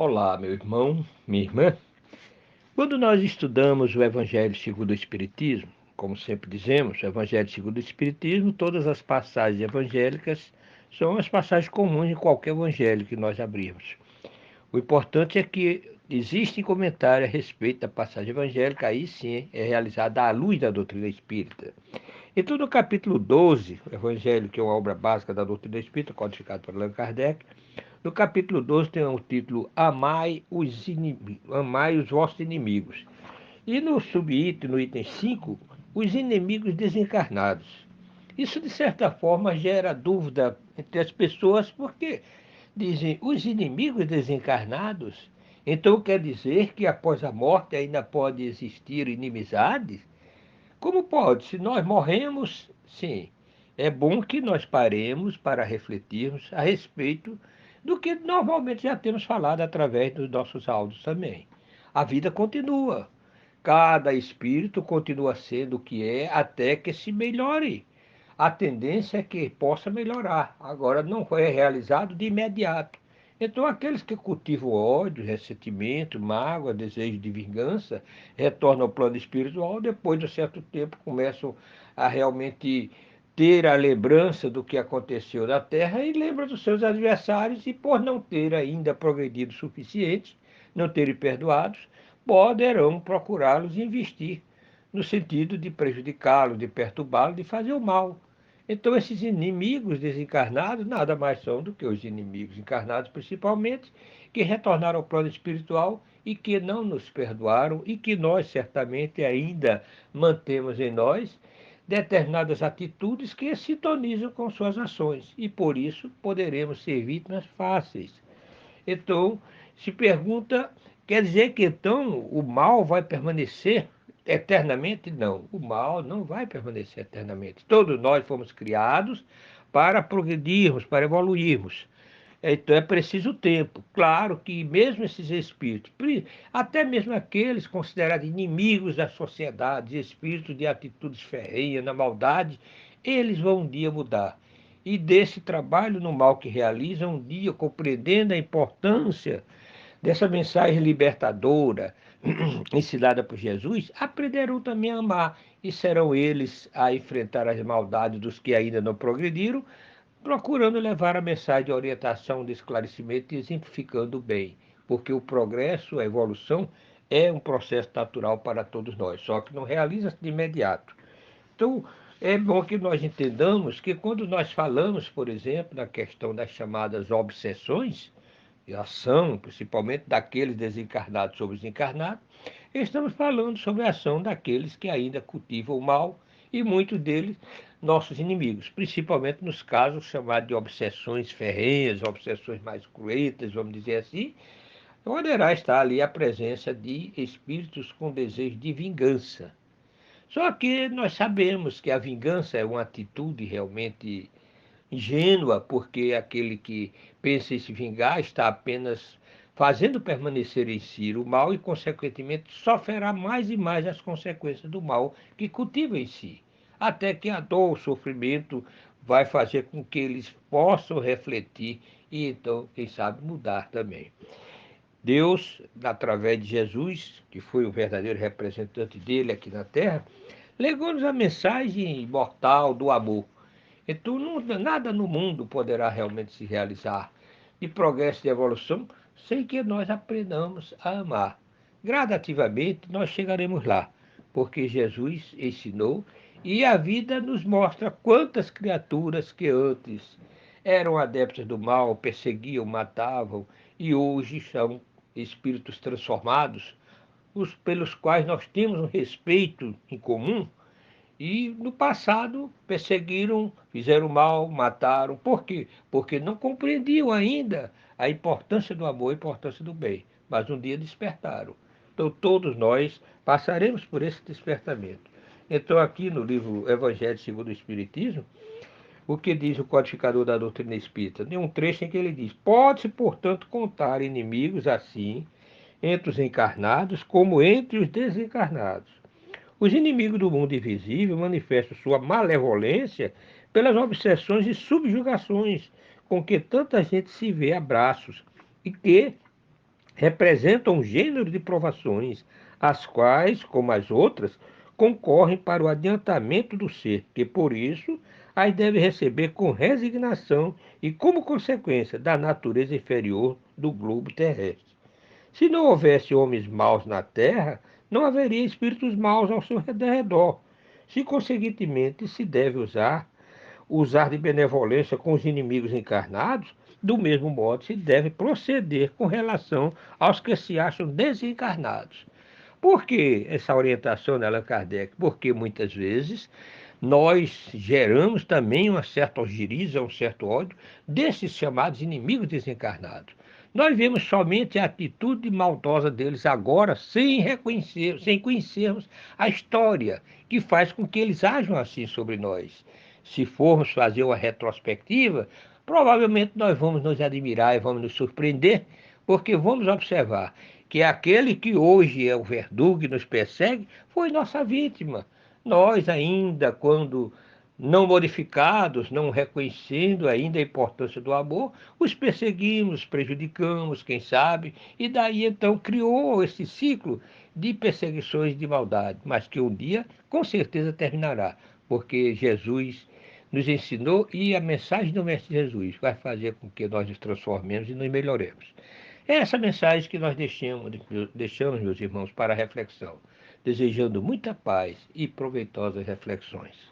Olá, meu irmão, minha irmã. Quando nós estudamos o Evangelho segundo o Espiritismo, como sempre dizemos, o Evangelho segundo o Espiritismo, todas as passagens evangélicas são as passagens comuns em qualquer evangelho que nós abrirmos. O importante é que existe comentário a respeito da passagem evangélica, aí sim é realizada à luz da doutrina espírita. Então, no capítulo 12, o Evangelho, que é uma obra básica da doutrina espírita, codificado por Allan Kardec, no capítulo 12 tem o título Amai os vossos inimigos. E no subitem, no item 5, os inimigos desencarnados. Isso, de certa forma, gera dúvida entre as pessoas, porque dizem os inimigos desencarnados. Então quer dizer que após a morte ainda pode existir inimizade? Como pode? Se nós morremos, sim. É bom que nós paremos para refletirmos a respeito do que normalmente já temos falado através dos nossos áudios também. A vida continua. Cada espírito continua sendo o que é até que se melhore. A tendência é que possa melhorar. Agora, não é realizado de imediato. Então, aqueles que cultivam ódio, ressentimento, mágoa, desejo de vingança, retornam ao plano espiritual, depois de um certo tempo começam a realmente ter a lembrança do que aconteceu na Terra e lembram dos seus adversários e, por não ter ainda progredido o suficiente, não terem perdoados, poderão procurá-los e investir no sentido de prejudicá-los, de perturbá-los, de fazer o mal. Então, esses inimigos desencarnados nada mais são do que os inimigos encarnados, principalmente, que retornaram ao plano espiritual e que não nos perdoaram e que nós certamente ainda mantemos em nós determinadas atitudes que sintonizam com suas ações e por isso poderemos ser vítimas fáceis. Então, se pergunta, quer dizer que então o mal vai permanecer eternamente? Não, o mal não vai permanecer eternamente. Todos nós fomos criados para progredirmos, para evoluirmos. Então é preciso tempo. Claro que mesmo esses espíritos, até mesmo aqueles considerados inimigos da sociedade, espíritos de atitudes ferrenhas, na maldade, eles vão um dia mudar. E desse trabalho no mal que realizam, um dia compreendendo a importância dessa mensagem libertadora ensinada por Jesus, aprenderão também a amar e serão eles a enfrentar as maldades dos que ainda não progrediram, procurando levar a mensagem de orientação, de esclarecimento e exemplificando o bem, porque o progresso, a evolução, é um processo natural para todos nós, só que não realiza-se de imediato. Então, é bom que nós entendamos que quando nós falamos, por exemplo, na questão das chamadas obsessões, e ação, principalmente daqueles desencarnados sobre os encarnados, estamos falando sobre a ação daqueles que ainda cultivam o mal e muitos deles nossos inimigos, principalmente nos casos chamados de obsessões ferrenhas, obsessões mais cruentas, vamos dizer assim, poderá estar ali a presença de espíritos com desejo de vingança. Só que nós sabemos que a vingança é uma atitude realmente ingênua, porque aquele que pensa em se vingar está apenas fazendo permanecer em si o mal e, consequentemente, sofrerá mais e mais as consequências do mal que cultiva em si. Até que a dor, o sofrimento, vai fazer com que eles possam refletir e, então, quem sabe, mudar também. Deus, através de Jesus, que foi o verdadeiro representante dele aqui na Terra, legou-nos a mensagem imortal do amor. Então, nada no mundo poderá realmente se realizar de progresso e de evolução sem que nós aprendamos a amar. Gradativamente, nós chegaremos lá, porque Jesus ensinou e a vida nos mostra quantas criaturas que antes eram adeptas do mal, perseguiam, matavam e hoje são espíritos transformados, pelos quais nós temos um respeito em comum e no passado perseguiram, fizeram mal, mataram. Por quê? Porque não compreendiam ainda a importância do amor, a importância do bem. Mas um dia despertaram. Então todos nós passaremos por esse despertamento. Então aqui no livro Evangelho segundo o Espiritismo, o que diz o codificador da doutrina espírita? Tem um trecho em que ele diz: pode-se, portanto, contar inimigos assim entre os encarnados como entre os desencarnados. Os inimigos do mundo invisível manifestam sua malevolência pelas obsessões e subjugações com que tanta gente se vê a braços e que representam um gênero de provações, as quais, como as outras, concorrem para o adiantamento do ser, que por isso as deve receber com resignação e como consequência da natureza inferior do globo terrestre. Se não houvesse homens maus na terra, não haveria espíritos maus ao seu redor. Se, consequentemente, se deve usar de benevolência com os inimigos encarnados, do mesmo modo se deve proceder com relação aos que se acham desencarnados. Por que essa orientação de Allan Kardec? Porque muitas vezes nós geramos também uma certa algeriza, um certo ódio desses chamados inimigos desencarnados. Nós vemos somente a atitude maldosa deles agora, sem reconhecer, sem conhecermos a história que faz com que eles ajam assim sobre nós. Se formos fazer uma retrospectiva, provavelmente nós vamos nos admirar e vamos nos surpreender, porque vamos observar que aquele que hoje é o verdugo e nos persegue foi nossa vítima. Nós ainda, quando não modificados, não reconhecendo ainda a importância do amor, os perseguimos, prejudicamos, quem sabe, e daí então criou esse ciclo de perseguições de maldade, mas que um dia com certeza terminará, porque Jesus nos ensinou e a mensagem do Mestre Jesus vai fazer com que nós nos transformemos e nos melhoremos. É essa mensagem que nós deixamos, meus irmãos, para a reflexão, desejando muita paz e proveitosas reflexões.